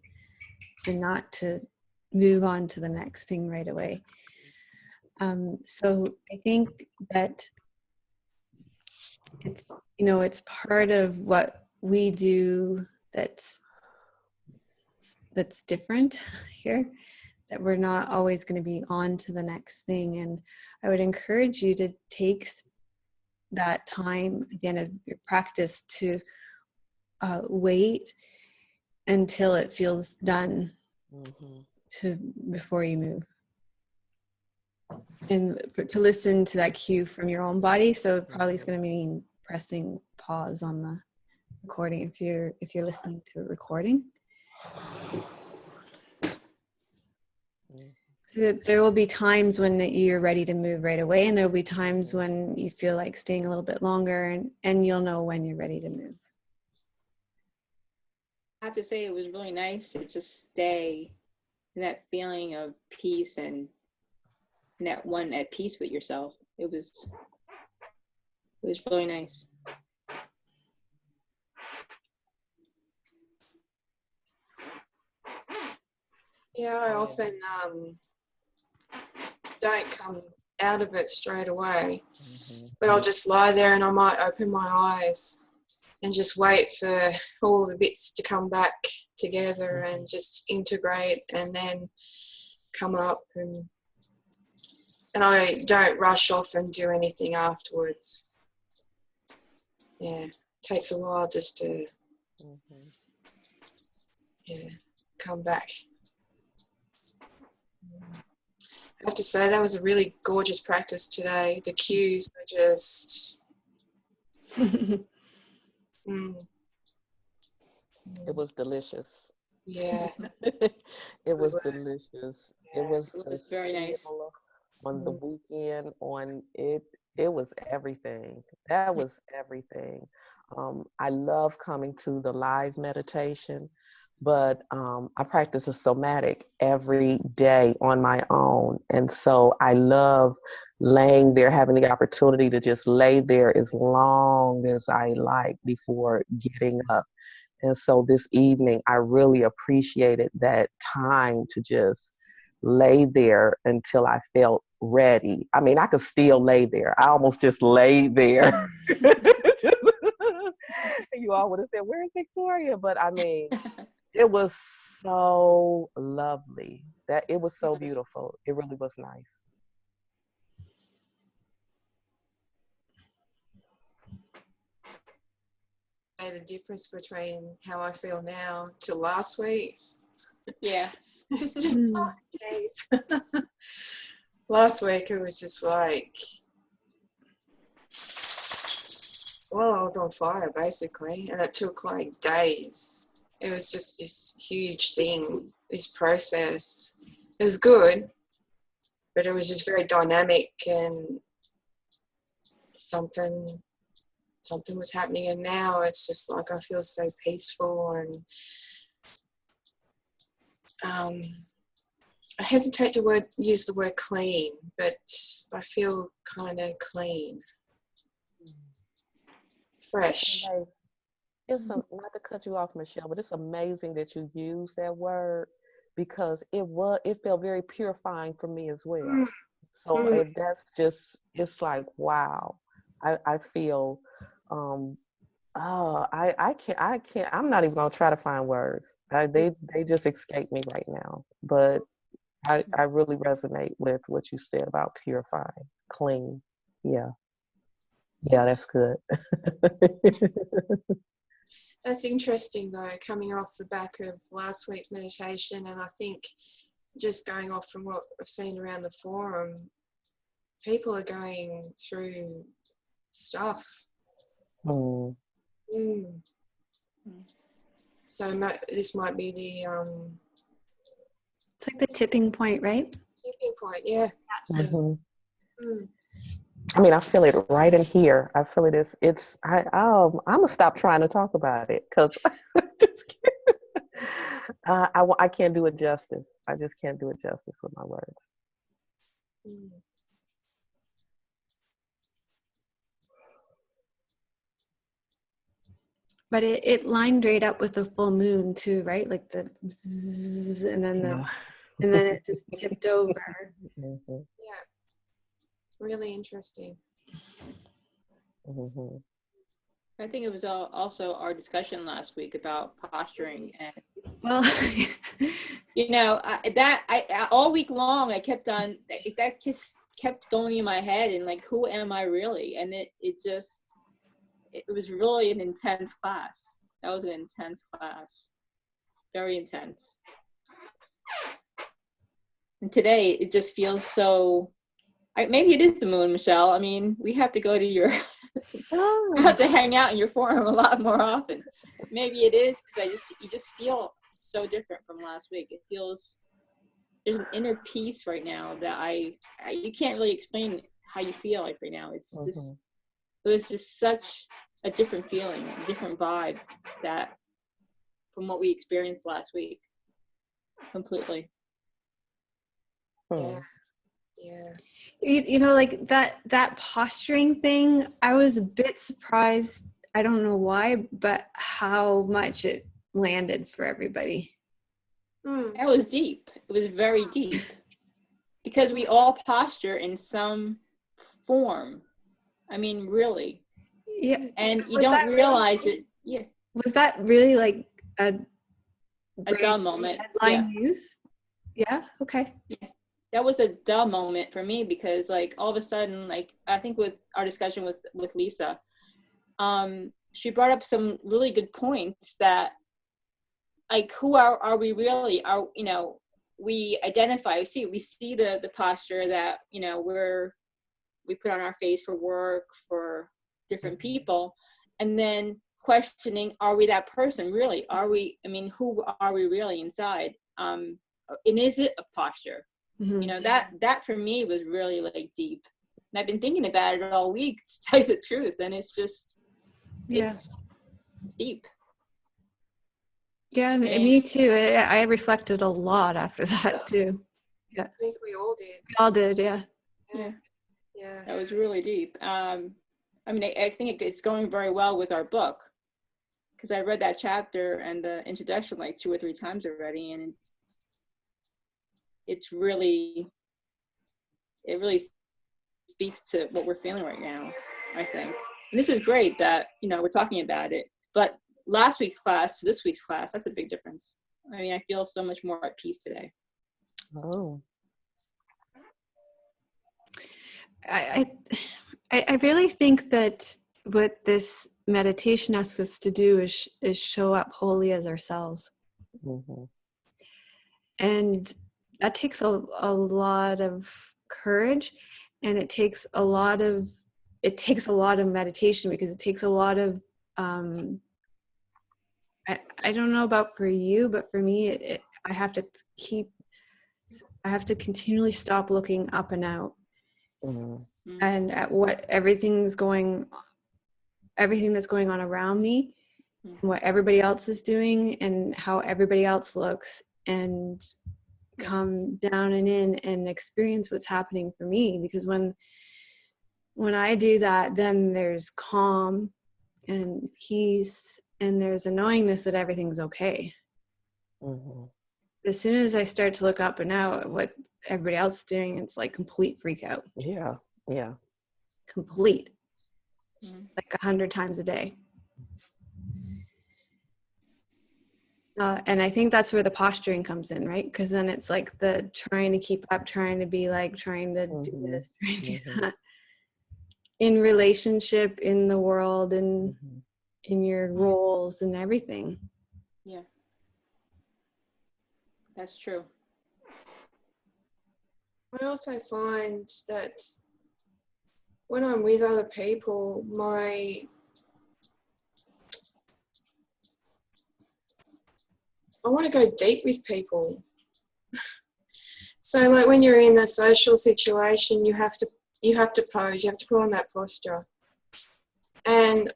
and not to move on to the next thing right away. So I think that it's, it's part of what we do that's different here, that we're not always going to be on to the next thing. And I would encourage you to take that time at the end of your practice to wait until it feels done before you move. And to listen to that cue from your own body. So it probably is going to mean pressing pause on the recording if you're listening to a recording. So that there will be times when you're ready to move right away, and there will be times when you feel like staying a little bit longer, and you'll know when you're ready to move. I have to say it was really nice to just stay in that feeling of peace and that one at peace with yourself. It was really nice. Yeah, I often don't come out of it straight away, but I'll just lie there and I might open my eyes and just wait for all the bits to come back together and just integrate and then come up, and I don't rush off and do anything afterwards. Yeah, it takes a while just to come back. I have to say that was a really gorgeous practice today. The cues were just It was delicious. Yeah. It was delicious. It was very nice. On the weekend, on it was everything. That was everything. I love coming to the live meditation, but I practice a somatic every day on my own. And so I love laying there, having the opportunity to just lay there as long as I like before getting up. And so this evening, I really appreciated that time to just lay there until I felt ready. I mean, I could still lay there. I almost just laid there. You all would have said, "Where's Victoria?" But I mean, it was so lovely. That it was so beautiful. It really was nice. The difference between how I feel now to last week's. Yeah. It's just geez. Last week it was just like, well, I was on fire basically, and it took like days. It was just this huge thing, this process. It was good, but it was just very dynamic, and something was happening, and now it's just like I feel so peaceful, and I hesitate to use the word clean, but I feel kind of clean, fresh. Like, not to cut you off, Michelle, but it's amazing that you use that word because it felt very purifying for me as well. Mm, So mm. that's just, it's like, wow. I feel, oh, I can't, I'm not even gonna try to find words. They just escape me right now. But I really resonate with what you said about purifying, clean. Yeah, yeah, that's good. That's interesting though, coming off the back of last week's meditation, and I think just going off from what I've seen around the forum, people are going through stuff. Mm. Mm. So this might be the It's like the tipping point, right? tipping point. Yeah. Mhm. Mm. I mean, I feel it right in here. I feel it is. I'm gonna stop trying to talk about it because I can't do it justice. I just can't do it justice with my words. Mm. But it lined right up with the full moon too, right? Like the zzz, and then it just tipped over. Mhm, Yeah. Really interesting. mhm. I think it was also our discussion last week about posturing, and Well, you know I all week long I kept on that just kept going in my head, and like, who am I really? And it was really an intense class. That was an intense class, very intense. And today it just feels so. Maybe it is the moon, Michelle. I mean, we have to go to your. I have to hang out in your forum a lot more often. Maybe it is because you just feel so different from last week. It feels there's an inner peace right now that you can't really explain how you feel like right now. It's just it was just such a different feeling, a different vibe that from what we experienced last week. Completely. Yeah. Yeah. you know, like that posturing thing, I was a bit surprised. I don't know why, but how much it landed for everybody. Mm. That was deep. It was very deep. Because we all posture in some form. I mean, really. Yeah. And you Was don't that realize really, it. Yeah. was that really like a A dumb moment. headline Yeah. news? Yeah. Okay. That was a dumb moment for me because like all of a sudden, like I think with our discussion with Lisa, she brought up some really good points that like, who are we really? We identify, we see the posture that, we put on our face for work, for different people, and then questioning, are we that person really? Who are we really inside? And is it a posture? Mm-hmm. That for me was really like deep. And I've been thinking about it all week, to tell you the truth. And it's just, it's deep. Yeah, me too. I reflected a lot after that too. Yeah, I think we all did. we all did. Yeah. Yeah. Yeah. That was really deep. I think it's going very well with our book because I read that chapter and the introduction like 2 or 3 times already, and it really speaks to what we're feeling right now, I think. And this is great that, we're talking about it, but last week's class to this week's class, that's a big difference. I mean, I feel so much more at peace today. Oh. I really think that what this meditation asks us to do is show up wholly as ourselves. Mm-hmm. And that takes a lot of courage, and it takes a lot of meditation, because it takes a lot of I don't know about for you, but for me I have to continually stop looking up and out. Mm-hmm. And at everything that's going on around me, and what everybody else is doing, and how everybody else looks, and come down and in and experience what's happening for me. Because when I do that, then there's calm and peace, and there's a knowingness that everything's okay. Mhm. As soon as I start to look up and out at what everybody else is doing, it's like complete freak out. Yeah. Yeah. Complete. Mhm. Like 100 times a day. And I think that's where the posturing comes in, right? Because then it's like the trying to keep up, trying to be like, trying to do Mhm. this, trying to do Mhm. that. In relationship, in the world, and Mhm. in your roles and everything. Yeah. That's true. I also find that when I'm with other people, I want to go deep with people. So like when you're in a social situation, you have to pose, you have to put on that posture. And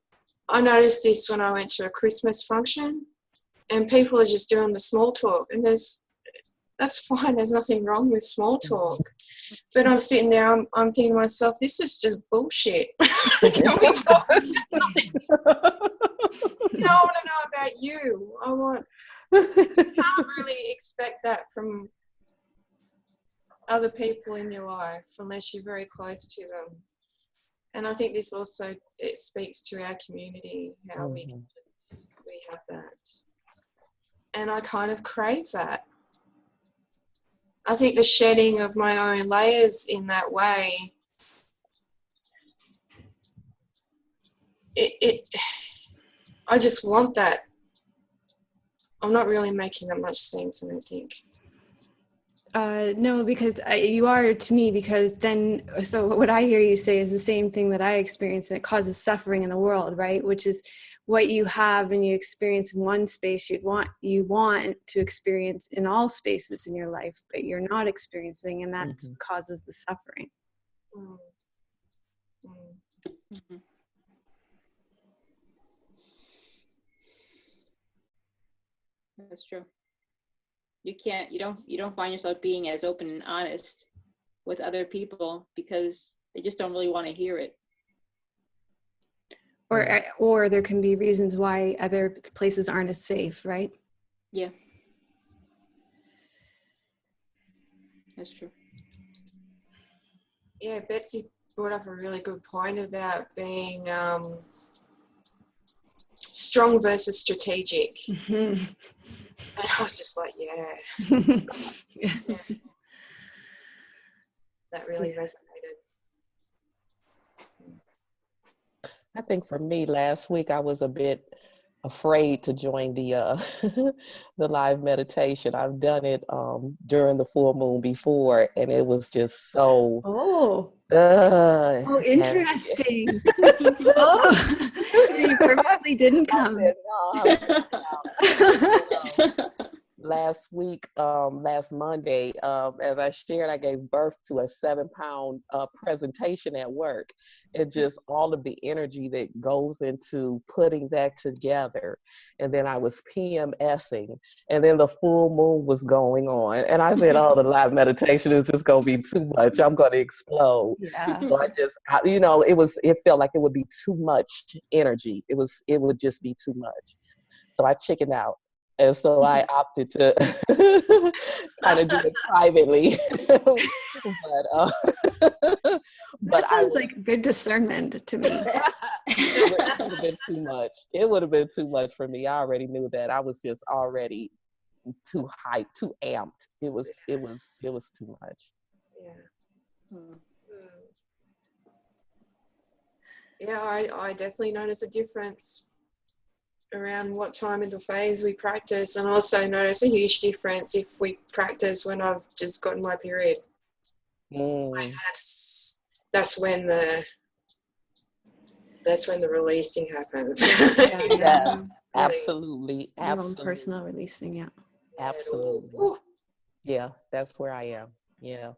I noticed this when I went to a Christmas function, and people are just doing the small talk, and that's fine, there's nothing wrong with small talk. But I'm sitting there, I'm thinking to myself, this is just bullshit. Can we talk about something? You know, I want to know about you. Can't really expect that from other people in your life unless you're very close to them. And I think this also, it speaks to our community, how we have that. And I kind of crave that. I think the shedding of my own layers in that way, I just want that. I'm not really making that much sense, I don't think. No, because you are to me, because then, so what I hear you say is the same thing that I experience, and it causes suffering in the world, right? Which is what you have and you experience in one space, you want to experience in all spaces in your life, but you're not experiencing, and that's what causes the suffering. Mm. Mm. Mhm. That's true. You don't find yourself being as open and honest with other people because they just don't really want to hear it. Or there can be reasons why other places aren't as safe, right? Yeah. That's true. Yeah, Betsy brought up a really good point about being strong versus strategic. Mm-hmm. And I was just like, yeah, that really resonated. I think for me, last week I was a bit afraid to join the the live meditation. I've done it during the full moon before, and it was just so Interesting. Oh, you purposely didn't come. I said, no, last week, last Monday, as I shared, I gave birth to a 7-pound presentation at work. It just all of the energy that goes into putting that together. And then I was PMSing, and then the full moon was going on. And I said, oh, the live meditation is just going to be too much. I'm going to explode. Yeah. So it felt like it would be too much energy. It would just be too much. So I chickened out. And so I opted to kind of do it privately. But That sounds like good discernment to me. it would have been too much. It would have been too much for me. I already knew that. I was just already too hyped, too amped. It was too much. Yeah. Yeah, I definitely notice a difference around what time of the phase we practice, and also notice a huge difference if we practice when I've just gotten my period. Like that's when the releasing happens. Yeah, absolutely. Your own personal releasing, yeah. Absolutely. Yeah, that's where I am. Yeah.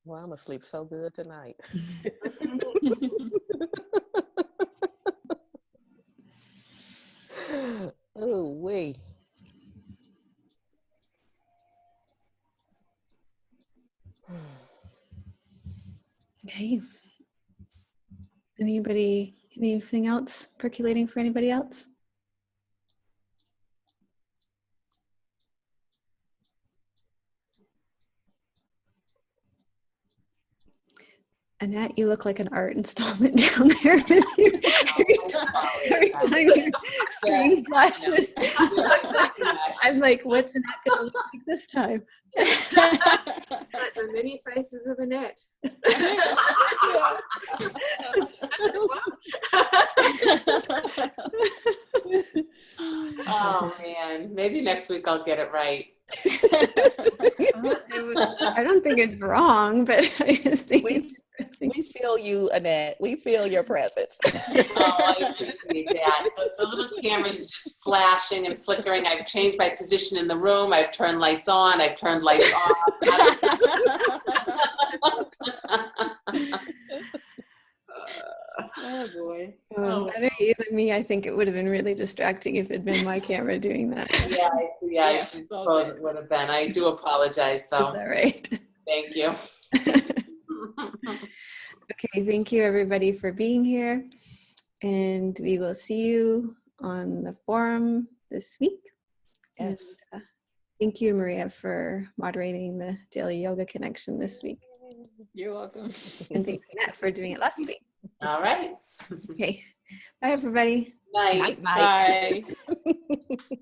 Well, I'm gonna sleep so good tonight. Oh, wait. Okay. Anybody, anything else percolating for anybody else? Annette, you look like an art installment down there. Every time your screen flashes, I'm like, what's Annette gonna look like this time? Like the many faces of Annette. Oh man, maybe next week I'll get it right. I don't think it's wrong, but I just think it's interesting. We feel you, Annette. We feel your presence. Oh, I appreciate that. The little camera is just flashing and flickering. I've changed my position in the room. I've turned lights on. I've turned lights off. Oh boy. Better you than me. I think it would have been really distracting if it'd been my camera doing that. Yeah, I suppose it would have been. I do apologize, though. Is that right? Thank you. Okay, thank you everybody for being here. And we will see you on the forum this week. Yes. And, thank you, Maria, for moderating the Daily Yoga Connection this week. You're welcome. And thanks, Annette, for doing it last week. All right. Okay, bye everybody. Night. Night, night. Bye.